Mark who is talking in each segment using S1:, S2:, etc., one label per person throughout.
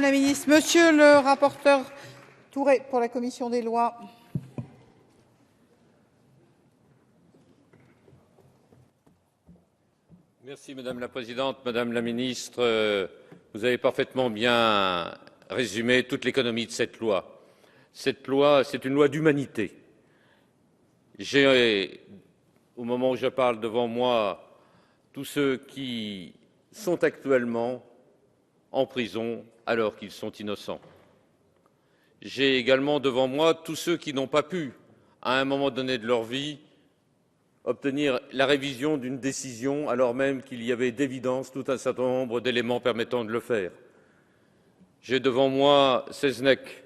S1: la ministre. Monsieur le rapporteur Touré pour la commission des lois.
S2: Merci Madame la Présidente, Madame la Ministre. Vous avez parfaitement bien résumé toute l'économie de cette loi. Cette loi, c'est une loi d'humanité. J'ai, au moment où je parle devant moi, tous ceux qui sont actuellement en prison alors qu'ils sont innocents. J'ai également devant moi tous ceux qui n'ont pas pu, à un moment donné de leur vie, obtenir la révision d'une décision alors même qu'il y avait d'évidence tout un certain nombre d'éléments permettant de le faire. J'ai devant moi Seznec,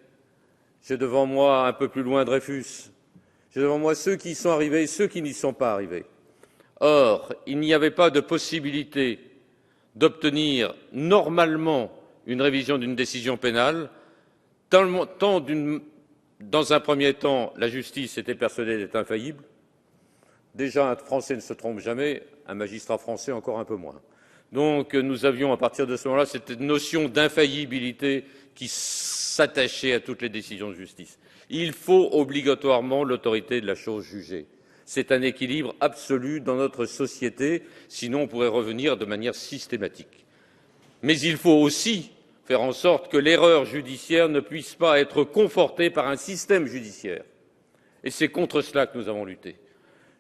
S2: j'ai devant moi un peu plus loin Dreyfus, j'ai devant moi ceux qui y sont arrivés et ceux qui n'y sont pas arrivés. Or, il n'y avait pas de possibilité d'obtenir normalement une révision d'une décision pénale, tant dans un premier temps, la justice était persuadée d'être infaillible. Déjà, un Français ne se trompe jamais, un magistrat français encore un peu moins. Donc nous avions à partir de ce moment-là cette notion d'infaillibilité qui s'attachait à toutes les décisions de justice. Il faut obligatoirement l'autorité de la chose jugée. C'est un équilibre absolu dans notre société, sinon on pourrait revenir de manière systématique. Mais il faut aussi faire en sorte que l'erreur judiciaire ne puisse pas être confortée par un système judiciaire. Et c'est contre cela que nous avons lutté.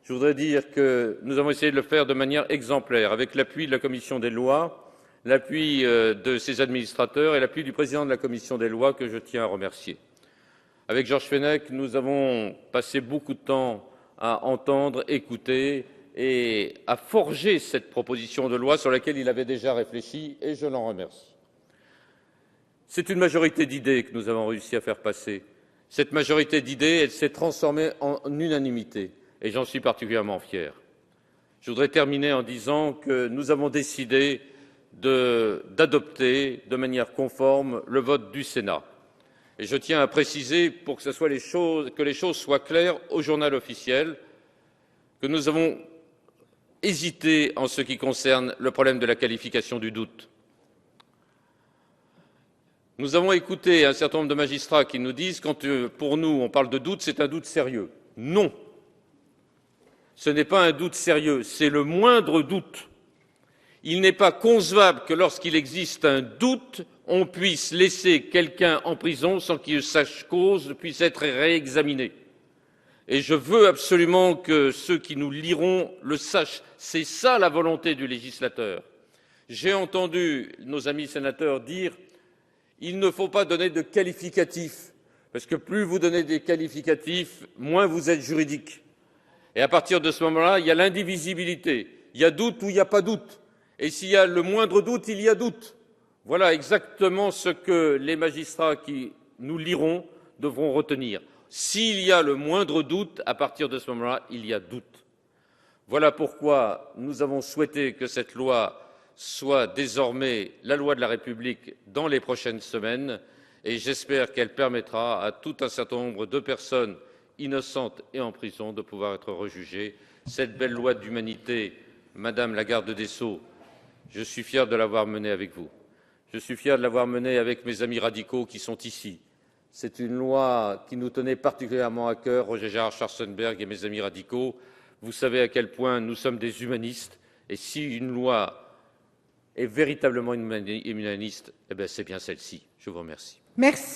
S2: Je voudrais dire que nous avons essayé de le faire de manière exemplaire, avec l'appui de la Commission des lois, l'appui de ses administrateurs et l'appui du président de la Commission des lois, que je tiens à remercier. Avec Georges Fenech, nous avons passé beaucoup de temps à entendre, écouter et à forger cette proposition de loi sur laquelle il avait déjà réfléchi, et je l'en remercie. C'est une majorité d'idées que nous avons réussi à faire passer. Cette majorité d'idées, elle s'est transformée en unanimité. Et j'en suis particulièrement fier. Je voudrais terminer en disant que nous avons décidé d'adopter de manière conforme le vote du Sénat. Et je tiens à préciser, pour que les choses soient claires au journal officiel, que nous avons hésité en ce qui concerne le problème de la qualification du doute. Nous avons écouté un certain nombre de magistrats qui nous disent, quand pour nous on parle de doute, c'est un doute sérieux. Non. Ce n'est pas un doute sérieux, c'est le moindre doute. Il n'est pas concevable que lorsqu'il existe un doute, on puisse laisser quelqu'un en prison sans qu'il sache cause puisse être réexaminé. Et je veux absolument que ceux qui nous liront le sachent. C'est ça la volonté du législateur. J'ai entendu nos amis sénateurs dire il ne faut pas donner de qualificatifs, parce que plus vous donnez des qualificatifs, moins vous êtes juridique. Et à partir de ce moment-là, il y a l'indivisibilité. Il y a doute ou il n'y a pas doute. Et s'il y a le moindre doute, il y a doute. Voilà exactement ce que les magistrats qui nous liront devront retenir. S'il y a le moindre doute, à partir de ce moment-là, il y a doute. Voilà pourquoi nous avons souhaité que cette loi soit désormais la loi de la République dans les prochaines semaines, et j'espère qu'elle permettra à tout un certain nombre de personnes innocentes et en prison de pouvoir être rejugées. Cette belle loi d'humanité, Madame la garde des Sceaux, je suis fier de l'avoir menée avec vous. Je suis fier de l'avoir menée avec mes amis radicaux qui sont ici. C'est une loi qui nous tenait particulièrement à cœur, Roger Gérard Schwarzenberg et mes amis radicaux. Vous savez à quel point nous sommes des humanistes, et si une loi est véritablement humaniste, eh bien c'est bien celle-ci. Je vous remercie.
S1: Merci.